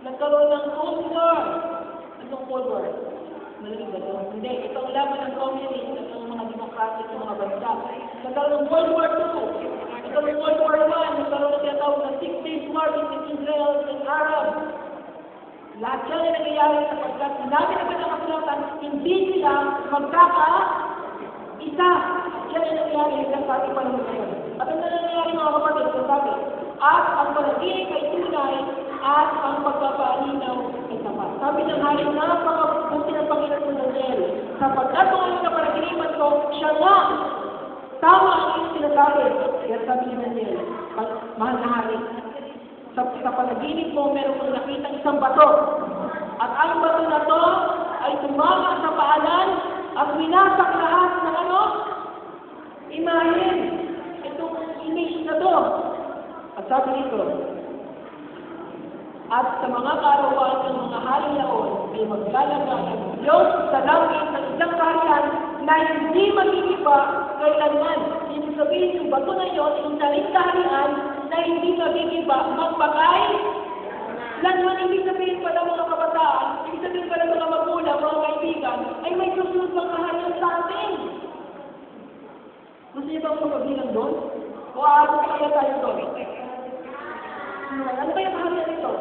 Nagkaroon ng Cold War. Anong Cold War? Malamig ba ito? Hindi. Ito ang laban ng communist at ng mga democratic ng mga bansa. Nagkaroon ng World War II. Nagkaroon ng World War I. Nagkaroon ng tinatawag na 6 Days War between Israel and Arab. Lahat yan ay nangyayari sapagkat sinabi naman ng kasulatan, hindi sila magkaka-isa. Yan ay nangyayari sa ating panahon ngayon. At ang nangyayari mga kapatid, sabi, at ang panaginip ay tunay at ang pagpapaalinaw ay tapat. Sabi ng hari, napakabuti ng Panginoon ng Daniel. Sapagkat kung ano na panaginipan ko, siya nga. Tama ang iyong sinasabi. Yan sabi ni Daniel, mahal na hari. Sa panaginip mo, meron kong nakita isang bato. At ang bato na to ay tumama sa paanan at winasak lahat ng ano? Imahin. Itong image na to. At sabi nito, at sa mga karawan ng mga hari yaon ay maglalagay ang Diyos sa langit ng isang kaharian na hindi magigiba kailanman. Ibig sabihin yung bato na yun, yung saling kaharian na hindi magigiba, magpakay. Lanman, ibig sabihin pala mga kabataan, ibig sabihin pala mga magulang, mga kaibigan, ay may susunod ng kaharian sa atin. Gusto niyo ba ang pagkabilang doon? O aabot kaya tayo doon? Ano ba yung kaharian nito?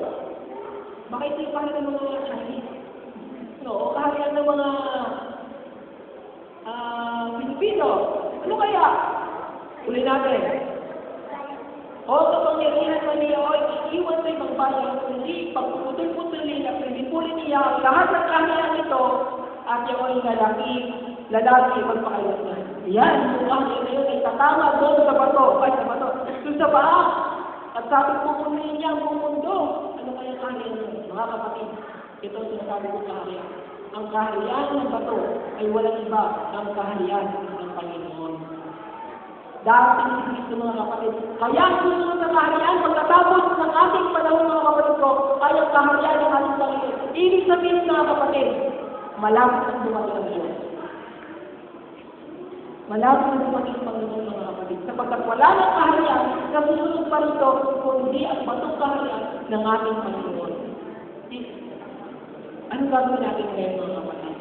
Baka ito yung kaharian ng mga Chinese. No, o kaharian ng mga Pilipino. Ano kaya? Uli natin. O kapangyarihan na niya, o iiwan sa ibang bayan, hindi pagpuputol-putulin at pinipulin niya lahat ng kaharian nito at yung lalaki, magpakaiwas na. Yan, yung kaharian na yun ay tatama doon sa bato. Doon sa paa. At sabi pupunin niya ang buong mundo. Ano kaya kaharian nun? Mga kapatid, ito ang sinasabi ko kaharian. Ang kaharian ng bato ay walang iba ang kaharian ng Panginoon. Dahil si Kristo mga kapatid. Kaya ang susunod na kaharian, pagkatapos ng ating panahon mga kapatid ko, ay ang kaharian ng ating Panginoon. Ibig sabihin mga kapatid, malapit ang dumating ang Diyos. Malapit ang dumating ang Panginoon mga kapatid. Sapagkat wala ng kaharian, nasusunod pa rito kundi ang batong kaharian ng ating Panginoon. Anong gagawin natin ngayon mga kapatid?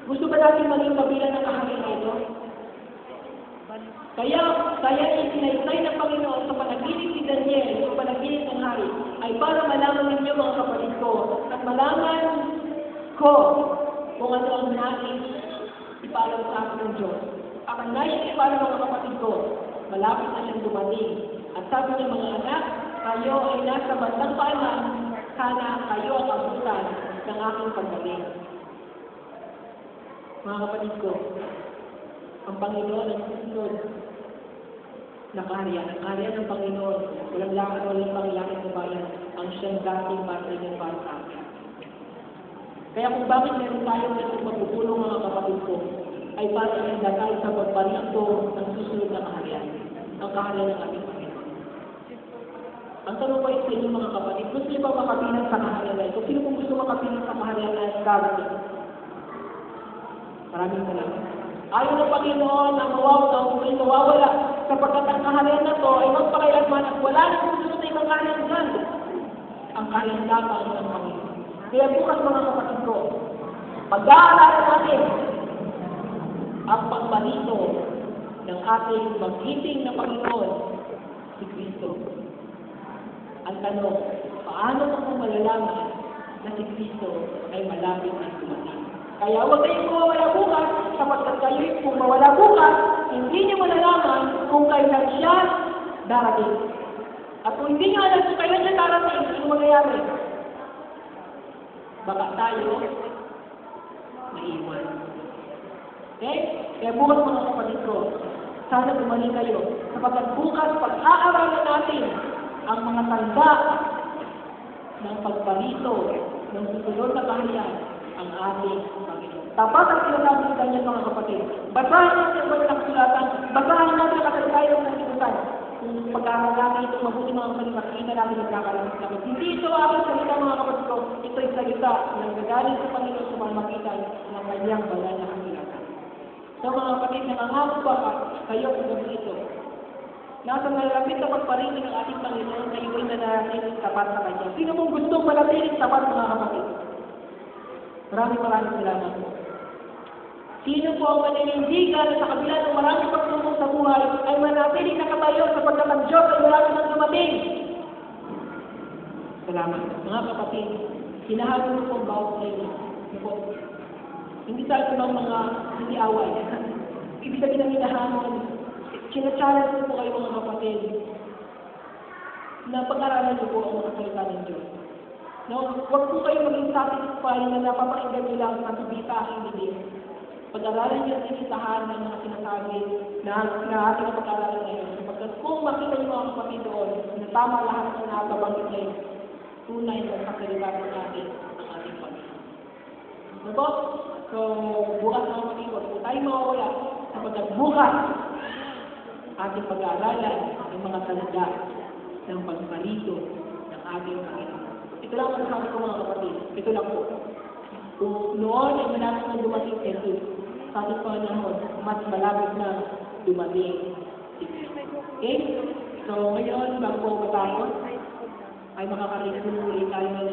Gusto ba natin maging kabilang ng kaharian na ito? Kaya isinaysay ng Panginoon sa panaginip ni Daniel, sa panaginip ng hari, ay para malaman ninyo mga kapatid ko, at malaman ko kung ano ang nais ipaalam sa akin ng Diyos. At ang nais ipaalam mga kapatid ko, malapit na siyang dumating. At sabi niya mga anak, kayo ay nasa bandang paanan, sana kayo ang abutan ng aking pagdating. Mga kapatid ko, ang Panginoon ang susunod na kaharian. Ang kaharian ng Panginoon, walang lakad, walang panglakad ng bayan, ang siyang dating partner niya para sa atin. Kaya kung bakit meron tayong itong magpupulong mga kapatid ko, ay para handa tayo sa pagparito ng susunod na kaharian, ang kaharian ng ating Panginoon. Ang tanong ko sa inyo mga kapatid, gusto niyo ba makapilan sa kaharian na ito? Sino kung gusto makapilan sa kaharian na darating? Maraming salamat. Ayaw ng Panginoon na mawawala sapagkat ang kaharian na ito ay magpakailanman at wala na susunod na ibang kaharian dyan. Ang kaharian lamang ng Panginoon. Kaya bukas mga kapatid ko, pag-aaralan natin ang pagbalito ng ating magiting na Panginoon, si Kristo. Ang tanong, paano mo malalaman na si Kristo ay malapit na dumating? Kaya huwag kayong mawawala bukas, sapagkat kayo kung mawala bukas, hindi niyo malalaman kung kailan siya darating. At kung hindi niyo alam kung kailan siya darating, ano mangyayari? Baka tayo naiwan. Okay? Kaya bukas mga kapatid ko, sana gumaling kayo. Sapagkat bukas, pag-aaralan natin ang mga tanda ng pagbalito ng susunod na kaharian ang ating Panginoon. Tapat ang sinasabi sa kanya mga kapatid. Basahin natin ang mga kasulatan, basahin natin ang kasaysayan ng ikutan. Kung pag-aaral natin itong mabuti mga kapatid, makikita natin ang kakalamit namin. Hindi ito aking salita mga kapatid ko, ito'y salita ng gagaling sa Panginoon sa pamamagitan ng kanyang banal na kasulatan. So mga kapatid, nangangako ba kayo kung gabi ito? Nasa malalapit na pagparinig ng ating Panginoon, kayo ay nananatiling tapat sa Kanya. Sino mong gustong manatiling tapat mga kapatid? Maraming salamat po. Sino po ang maninindigan sa kabila ng maraming pagsubok sa buhay ay manatiling nakatayo sapagkat ang Diyos ay marami nang dumating? Salamat. Mga kapatid, hinahabol po ang bawat sa inyo. Hindi tayo mga hindi away. Ibig sabihin ng hinahamon, sinachallenge po kayo mga kapatid na pag-aralan niyo po ang mga salita ng Diyos. No? Huwag po kayo maging satisfied na napapakinggan niyo lang sa tubita ang hindi. Pag-aralan niyo ang sinisahan ng mga sinasabi na ating pag-aralan ngayon. Sapagkat kung makita niyo mga kapatid doon, na tama lahat ng nakabanggit ngayon, tunay na kasalita ng ating Panginoon. No po? So, bukas mga kapatid, huwag po tayo mawawala. Sapagkat bukas, ating pag-aaralan ng mga salita ng pagbalito ng ating Panginoon. Ito lang ang sabi ko mga kapatid. Ito lang po. Kung noon ay malapit na dumating Jesus, sa ating panahon, mas malapit na dumating si Kristo. Okay? So, ngayon, bago po matapos, ay makakarinig ulit tayo ng